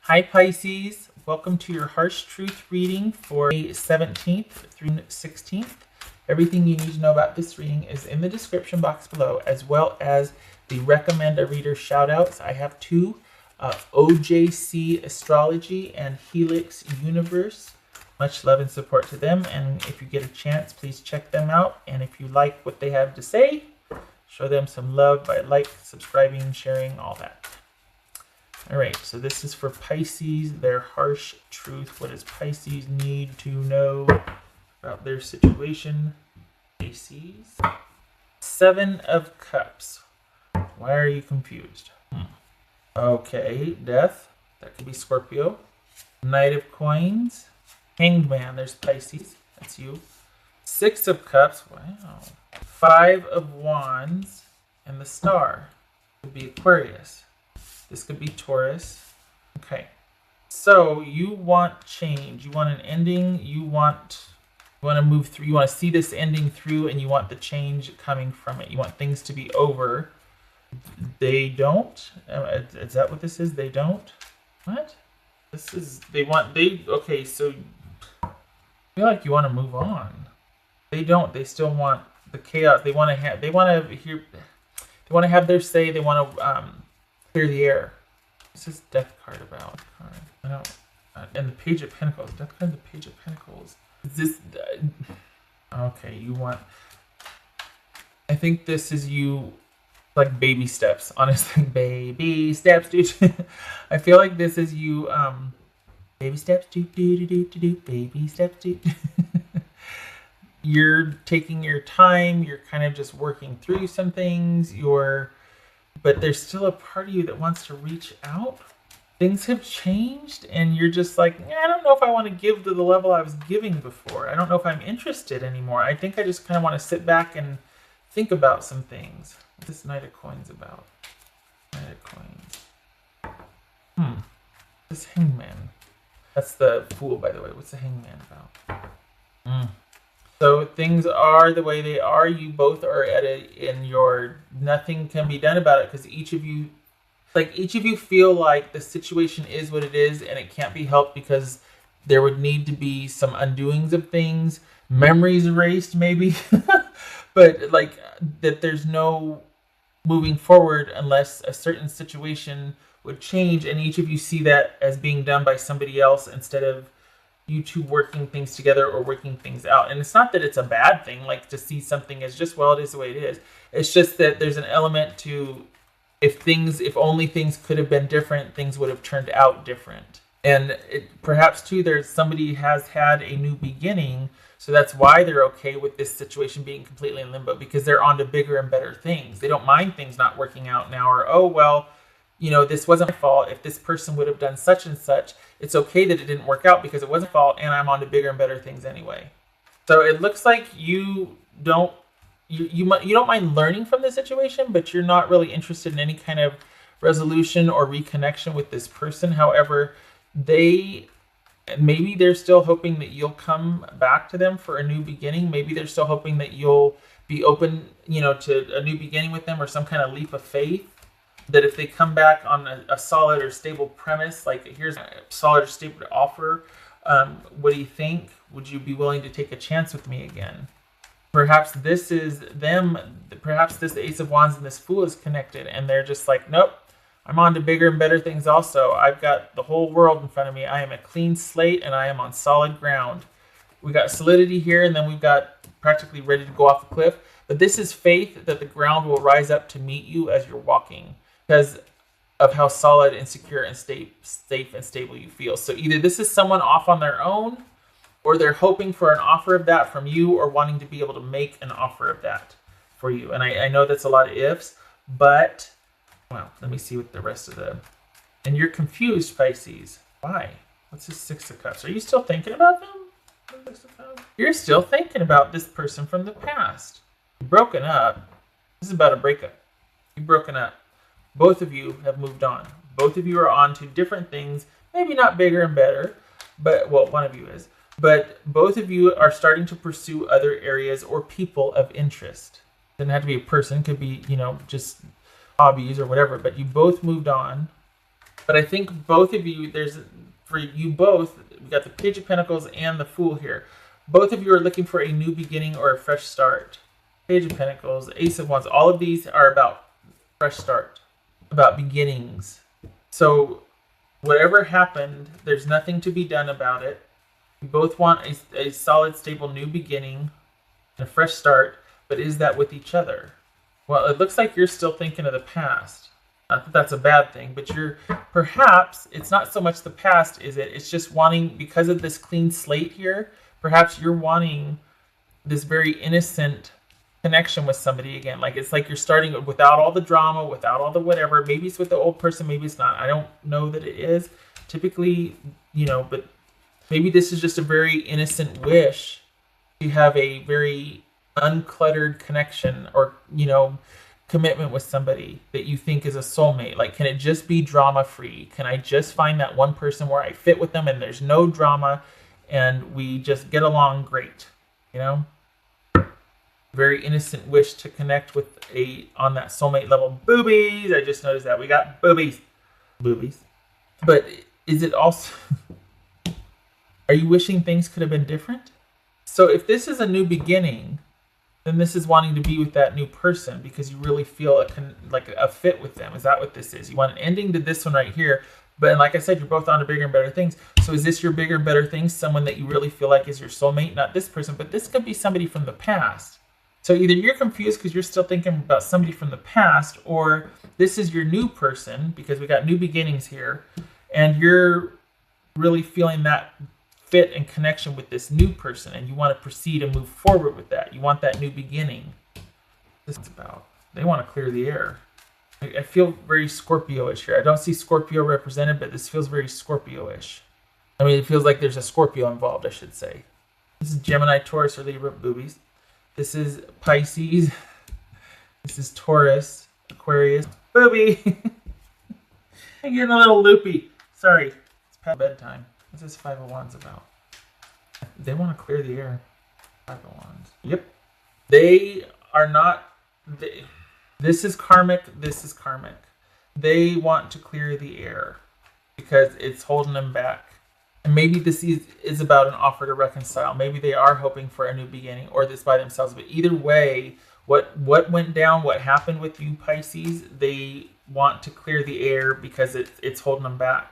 Hi Pisces, welcome to your Harsh Truth reading for May 17th through 16th. Everything you need to know about this reading is in the description box below, as well as the recommend a reader shout outs. I have two, OJC Astrology and Helix Universe. Much love and support to them, and if you get a chance, please check them out. And if you like what they have to say, show them some love by subscribing, sharing, all that. All right, so this is for Pisces, their harsh truth. What does Pisces need to know about their situation? Pisces. Seven of Cups. Why are you confused? Okay, Death. That could be Scorpio. Knight of Coins. Hanged Man. There's Pisces. That's you. Six of Cups. Wow. Five of Wands. And the Star. Could be Aquarius. This could be Taurus. Okay. So you want change. You want an ending. You want to move through. You want to see this ending through, and you want the change coming from it. You want things to be over. They don't. Is that what this is? They don't. What? This is. They want. They. Okay. So I feel like you want to move on. They don't. They still want the chaos. They want to have. They want to hear. They want to have their say. They want to clear the air. This is Death card about. I don't. And the Page of Pentacles. Death card. The Page of Pentacles. Is this? Okay. You want. I think this is you. Like baby steps, honestly. Baby steps, dude. I feel like this is you. Baby steps, do do do do do. Baby steps, do. You're taking your time. You're kind of just working through some things. But there's still a part of you that wants to reach out. Things have changed, and you're just like, I don't know if I want to give to the level I was giving before. I don't know if I'm interested anymore. I think I just kind of want to sit back and think about some things. What's this Knight of Coins about? Knight of Coins. This Hangman. That's the Fool, by the way. What's the Hangman about? So things are the way they are. You both are nothing can be done about it, because each of you feel like the situation is what it is, and it can't be helped because there would need to be some undoings of things, memories erased maybe, but like that there's no moving forward unless a certain situation would change, and each of you see that as being done by somebody else instead of you two working things together or working things out. And it's not that it's a bad thing, like to see something as just, well, it is the way it is. It's just that there's an element to if only things could have been different, things would have turned out different. And perhaps too, there's somebody has had a new beginning, so that's why they're okay with this situation being completely in limbo, because they're on to bigger and better things. They don't mind things not working out now, or, oh, well, this wasn't my fault. If this person would have done such and such, it's okay that it didn't work out because it wasn't my fault, and I'm on to bigger and better things anyway. So it looks like you don't mind learning from the situation, but you're not really interested in any kind of resolution or reconnection with this person. However, maybe they're still hoping that you'll come back to them for a new beginning. Maybe they're still hoping that you'll be open, to a new beginning with them, or some kind of leap of faith. That if they come back on a solid or stable premise, like here's a solid or stable offer, what do you think? Would you be willing to take a chance with me again? Perhaps this is them. Perhaps this Ace of Wands and this Fool is connected, and they're just like, nope, I'm on to bigger and better things also. I've got the whole world in front of me. I am a clean slate, and I am on solid ground. We got solidity here, and then we've got practically ready to go off the cliff. But this is faith that the ground will rise up to meet you as you're walking, because of how solid and secure and safe and stable you feel. So either this is someone off on their own, or they're hoping for an offer of that from you, or wanting to be able to make an offer of that for you. And I know that's a lot of ifs, but, well, let me see what the rest of and you're confused, Pisces. Why? What's this Six of Cups? Are you still thinking about them? You're still thinking about this person from the past. You've broken up. This is about a breakup. You've broken up. Both of you have moved on. Both of you are on to different things, maybe not bigger and better, but, well, one of you is. But both of you are starting to pursue other areas or people of interest. Doesn't have to be a person. Could be, just hobbies or whatever. But you both moved on. But I think both of you, for you both, we got the Page of Pentacles and the Fool here. Both of you are looking for a new beginning or a fresh start. Page of Pentacles, Ace of Wands, all of these are about fresh start, about beginnings. So whatever happened, there's nothing to be done about it. You both want a solid, stable new beginning and a fresh start, but is that with each other? Well, it looks like you're still thinking of the past. Not that that's a bad thing, but perhaps it's not so much the past, is it? It's just wanting, because of this clean slate here, perhaps you're wanting this very innocent connection with somebody again. Like, it's like you're starting without all the drama, without all the whatever. Maybe it's with the old person, maybe it's not. I don't know that it is. Typically, but maybe this is just a very innocent wish to have a very uncluttered connection or, commitment with somebody that you think is a soulmate. Like, can it just be drama free? Can I just find that one person where I fit with them and there's no drama and we just get along great? Very innocent wish to connect with on that soulmate level. Boobies! I just noticed that we got boobies. But is it also, are you wishing things could have been different? So if this is a new beginning, then this is wanting to be with that new person because you really feel like a fit with them. Is that what this is? You want an ending to this one right here. But like I said, you're both on to bigger and better things. So is this your bigger and better things? Someone that you really feel like is your soulmate? Not this person, but this could be somebody from the past. So either you're confused because you're still thinking about somebody from the past, or this is your new person because we got new beginnings here. And you're really feeling that fit and connection with this new person, and you want to proceed and move forward with that. You want that new beginning. This is about, they want to clear the air. I feel very Scorpio-ish here. I don't see Scorpio represented, but this feels very Scorpio-ish. I mean, it feels like there's a Scorpio involved, I should say. This is Gemini, Taurus, or Libra, boobies. This is Pisces. This is Taurus, Aquarius, booby. I'm getting a little loopy. Sorry, it's past bedtime. What's this Five of Wands about? They want to clear the air. Five of Wands. Yep. They are not... This is karmic. This is karmic. They want to clear the air because it's holding them back. And maybe this is about an offer to reconcile. Maybe they are hoping for a new beginning, or this by themselves. But either way, what went down, what happened with you, Pisces, they want to clear the air because it's holding them back.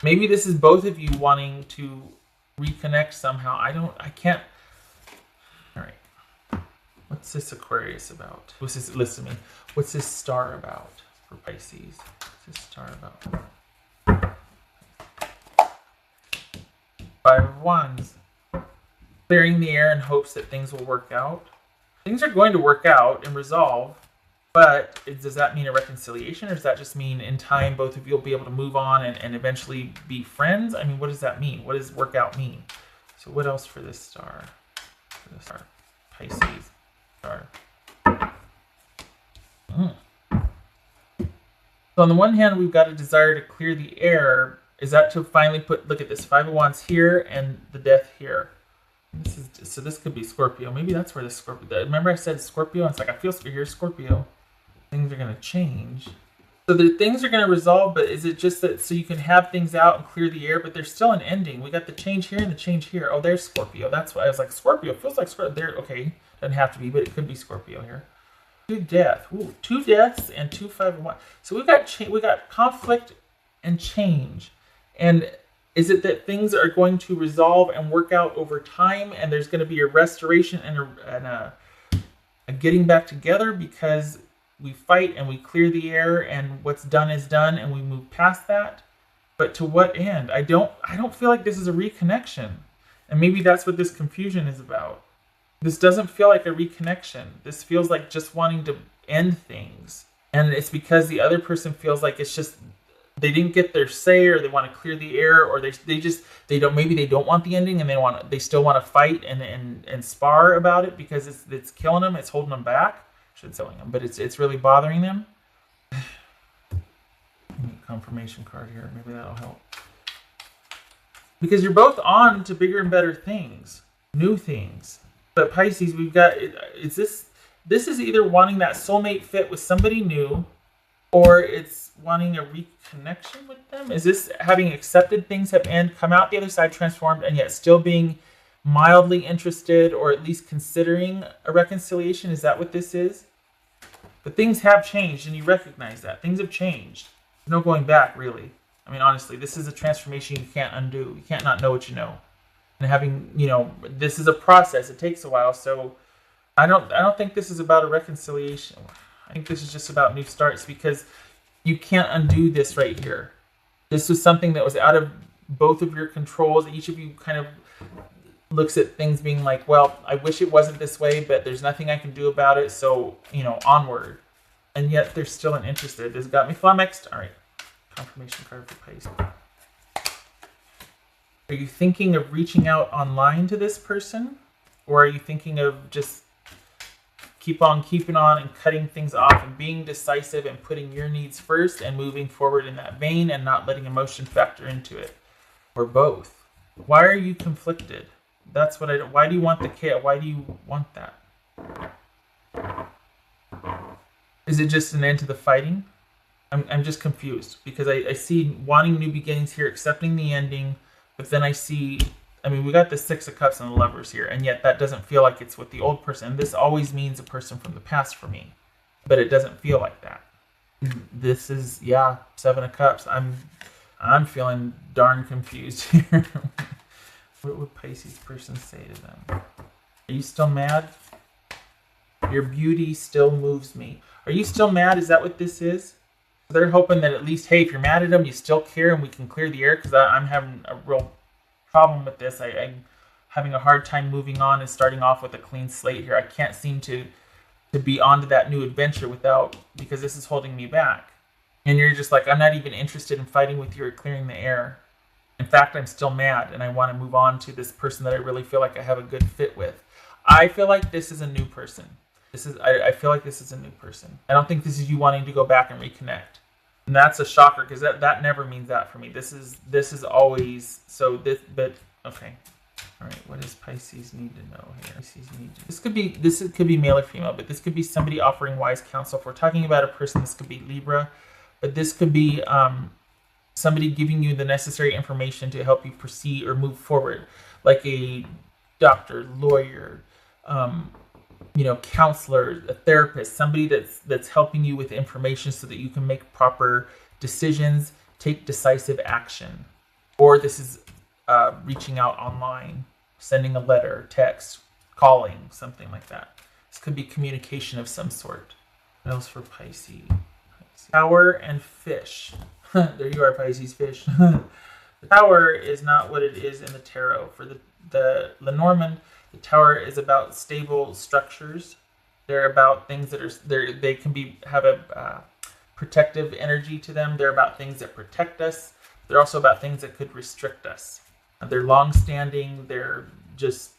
Maybe this is both of you wanting to reconnect somehow. I can't. All right. What's this Aquarius about? Listen to me. What's this star about for Pisces? What's this star about? Five of Wands. Clearing the air in hopes that things will work out. Things are going to work out and resolve. But does that mean a reconciliation, or does that just mean in time both of you will be able to move on and eventually be friends? I mean, what does that mean? What does work out mean? So what else for this star? For this star, Pisces star. So on the one hand, we've got a desire to clear the air. Is that to finally look at this Five of Wands here and the Death here? So this could be Scorpio. Maybe that's where the Scorpio... Remember I said Scorpio? It's like, I feel here's Scorpio. Things are going to change. So the things are going to resolve, but is it just that so you can have things out and clear the air, but there's still an ending? We got the change here and the change here. Oh, there's Scorpio. That's why I was like, Scorpio feels like Scorpio. There, okay, doesn't have to be, but it could be Scorpio here. Two death. Ooh, two deaths and two Five of Wands. So we got conflict and change. And is it that things are going to resolve and work out over time, and there's going to be a restoration and a getting back together because we fight and we clear the air and what's done is done and we move past that? But to what end? I don't feel like this is a reconnection. And maybe that's what this confusion is about. This doesn't feel like a reconnection. This feels like just wanting to end things. And it's because the other person feels like it's just they didn't get their say, or they want to clear the air, or they don't want the ending, and they still want to fight and spar about it because it's killing them, it's holding them back. Should killing them, but it's really bothering them. Confirmation card here, maybe that'll help. Because you're both on to bigger and better things, new things. But Pisces, we've got this is either wanting that soulmate fit with somebody new, or it's wanting a reconnection with them. Is this having accepted things have come out the other side transformed, and yet still being mildly interested or at least considering a reconciliation? Is that what this is? But things have changed, and you recognize that. Things have changed. There's no going back, really. I mean, honestly, this is a transformation you can't undo. You can't not know what you know. And having, this is a process. It takes a while. So I don't think this is about a reconciliation. I think this is just about new starts, because you can't undo this right here. This was something that was out of both of your controls. Each of you kind of looks at things being like, well, I wish it wasn't this way, but there's nothing I can do about it. So, onward. And yet they're still uninterested. This got me flummoxed. All right. Confirmation card for Pisces. Are you thinking of reaching out online to this person? Or are you thinking of just keep on keeping on and cutting things off and being decisive and putting your needs first and moving forward in that vein and not letting emotion factor into it? Or both? Why are you conflicted? That's what why do you want the chaos? Why do you want that? Is it just an end to the fighting? I'm just confused, because I see wanting new beginnings here, accepting the ending, but then I see, we got the Six of Cups and the Lovers here, and yet that doesn't feel like it's with the old person. This always means a person from the past for me, but it doesn't feel like that. This is, Seven of Cups. I'm feeling darn confused here. What would Pisces person say to them? Are you still mad? Your beauty still moves me. Are you still mad? Is that what this is? They're hoping that at least, hey, if you're mad at them, you still care and we can clear the air, because I'm having a real problem with this. I'm having a hard time moving on and starting off with a clean slate here. I can't seem to be onto that new adventure because this is holding me back. And you're just like, I'm not even interested in fighting with you or clearing the air. In fact, I'm still mad and I want to move on to this person that I really feel like I have a good fit with. I feel like this is a new person. I feel like this is a new person. I don't think this is you wanting to go back and reconnect. And that's a shocker, because that never means that for me. This is always so this, but okay. All right, what does Pisces need to know here? This could be male or female, but this could be somebody offering wise counsel. If we're talking about a person, this could be Libra, but this could be somebody giving you the necessary information to help you proceed or move forward, like a doctor, lawyer, counselor, a therapist, somebody that's helping you with information so that you can make proper decisions, take decisive action. Or this is reaching out online, sending a letter, text, calling, something like that. This could be communication of some sort. What else for Pisces? Tower and fish. There you are, Pisces, fish. The Tower is not what it is in the tarot. For the Lenormand, the Tower is about stable structures. They're about things that they can have a protective energy to them. They're about things that protect us. They're also about things that could restrict us. They're long-standing. They're just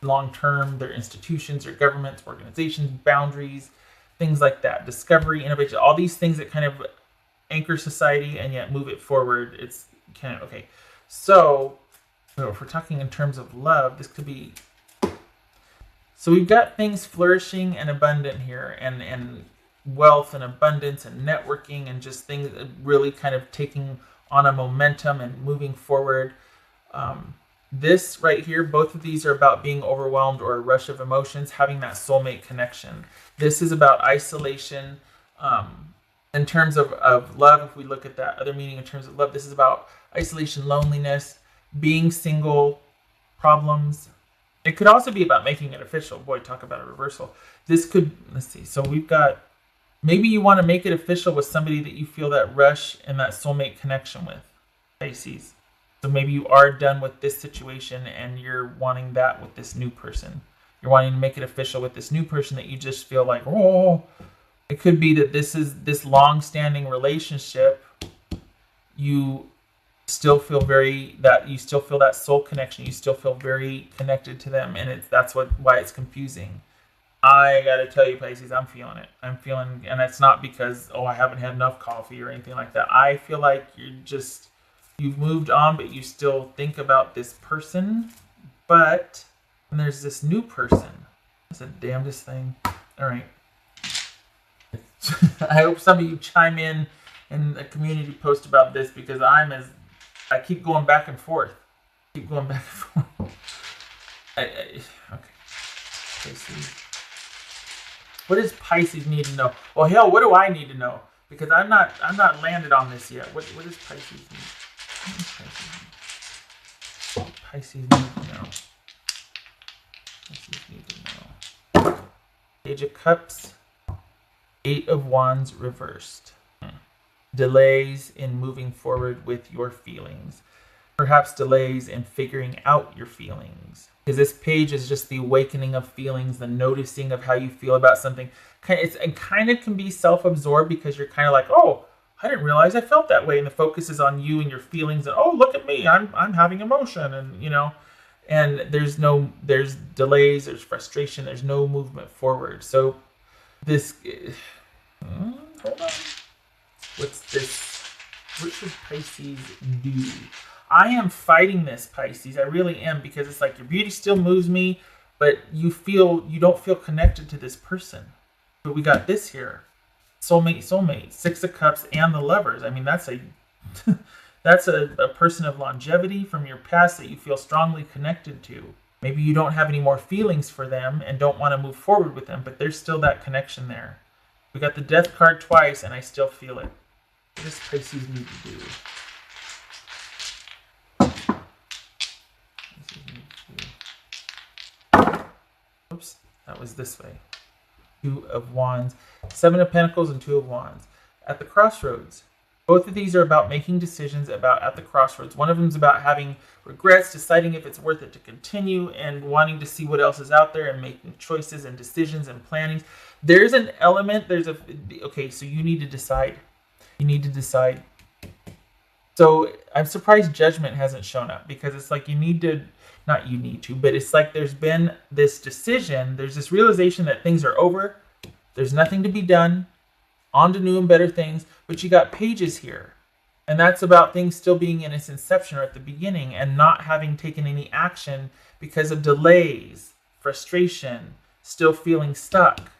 long-term. They're institutions, they're governments, organizations, boundaries, things like that. Discovery, innovation, all these things that kind of anchor society and yet move it forward. It's kind of okay. So if we're talking in terms of love, this could be. So we've got things flourishing and abundant here, and wealth and abundance and networking and just things really kind of taking on a momentum and moving forward. This right here, both of these are about being overwhelmed or a rush of emotions, having that soulmate connection. This is about isolation. In terms of love, if we look at that other meaning in terms of love, this is about isolation, loneliness, being single, problems. It could also be about making it official. Boy, talk about a reversal. This could, let's see. So we've got, maybe you want to make it official with somebody that you feel that rush and that soulmate connection with, Pisces. So maybe you are done with this situation and you're wanting that with this new person. You're wanting to make it official with this new person that you just feel like, oh. It could be that this is this long-standing relationship. You still feel that soul connection. You still feel very connected to them, and that's why it's confusing. I gotta tell you, Pisces, I'm feeling it. And it's not because I haven't had enough coffee or anything like that. I feel like you've moved on, but you still think about this person. But and there's this new person. That's the damnedest thing. All right. I hope some of you chime in a community post about this, because I keep going back and forth. Okay. Pisces. What does Pisces need to know? Well, hell, what do I need to know? Because I'm not landed on this yet. What does Pisces need? What does Pisces need to know? Pisces need to know. Page of Cups, 8 of Wands reversed. Delays in moving forward with your feelings. Perhaps delays in figuring out your feelings. Because this page is just the awakening of feelings, the noticing of how you feel about something. It kind of can be self-absorbed, because you're kind of like, oh, I didn't realize I felt that way. And the focus is on you and your feelings. And, oh, look at me, I'm having emotion. And, and there's delays, there's frustration, there's no movement forward. So this, hold on. What's this? What should Pisces do? I am fighting this, Pisces. I really am, because it's like your beauty still moves me, but you don't feel connected to this person. But we got this here. Soulmate, 6 of Cups, and the Lovers. I mean, that's a person of longevity from your past that you feel strongly connected to. Maybe you don't have any more feelings for them and don't want to move forward with them, but there's still that connection there. We got the Death card twice, and I still feel it. What does Pisces need to do? Oops, that was this way. 2 of Wands, 7 of Pentacles, and 2 of Wands. At the crossroads. Both of these are about making decisions at the crossroads. One of them is about having regrets, deciding if it's worth it to continue, and wanting to see what else is out there, and making choices and decisions and plannings. There's an element, okay, so you need to decide. You need to decide. So I'm surprised Judgment hasn't shown up, because it's like but it's like there's been this decision, there's this realization that things are over, there's nothing to be done, on to new and better things, but you got Pages here. And that's about things still being in its inception or at the beginning, and not having taken any action because of delays, frustration, still feeling stuck.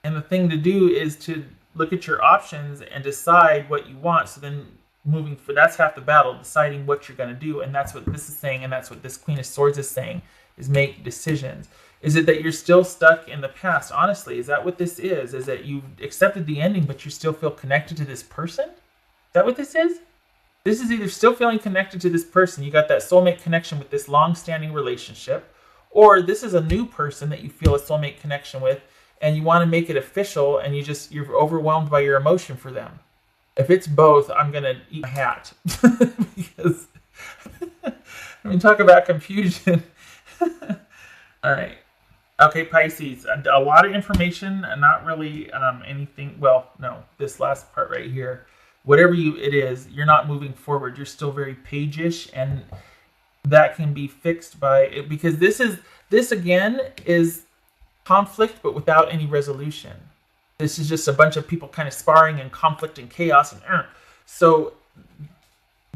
And the thing to do is to look at your options and decide what you want. So then that's half the battle, deciding what you're going to do. And that's what this is saying, and that's what this Queen of Swords is saying, is make decisions. Is it that you're still stuck in the past? Honestly, is that what this is? Is that you've accepted the ending, but you still feel connected to this person? Is that what this is? This is either still feeling connected to this person, you got that soulmate connection with this long-standing relationship, or this is a new person that you feel a soulmate connection with, and you want to make it official, and you're overwhelmed by your emotion for them. If it's both, I'm going to eat my hat. Because, I mean, talk about confusion. All right. Okay, Pisces. A lot of information, and not really anything. Well, no, this last part right here. Whatever it is, you're not moving forward. You're still very page-ish, and that can be fixed by, because this again is conflict, but without any resolution. This is just a bunch of people kind of sparring and conflict and chaos. So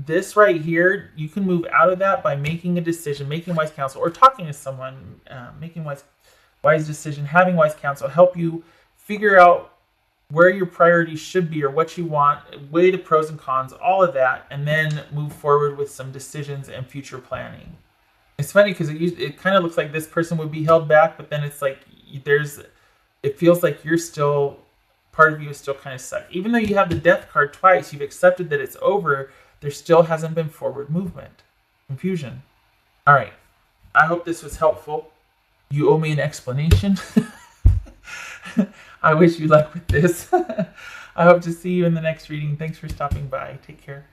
this right here, you can move out of that by making a decision, making wise counsel, or talking to someone, making wise decision, having wise counsel, help you figure out where your priorities should be or what you want, weigh the pros and cons, all of that, and then move forward with some decisions and future planning. It's funny because it kind of looks like this person would be held back, but then it's like it feels like part of you is still kind of stuck. Even though you have the Death card twice, you've accepted that it's over, there still hasn't been forward movement. Confusion. All right. I hope this was helpful. You owe me an explanation. I wish you luck with this. I hope to see you in the next reading. Thanks for stopping by. Take care.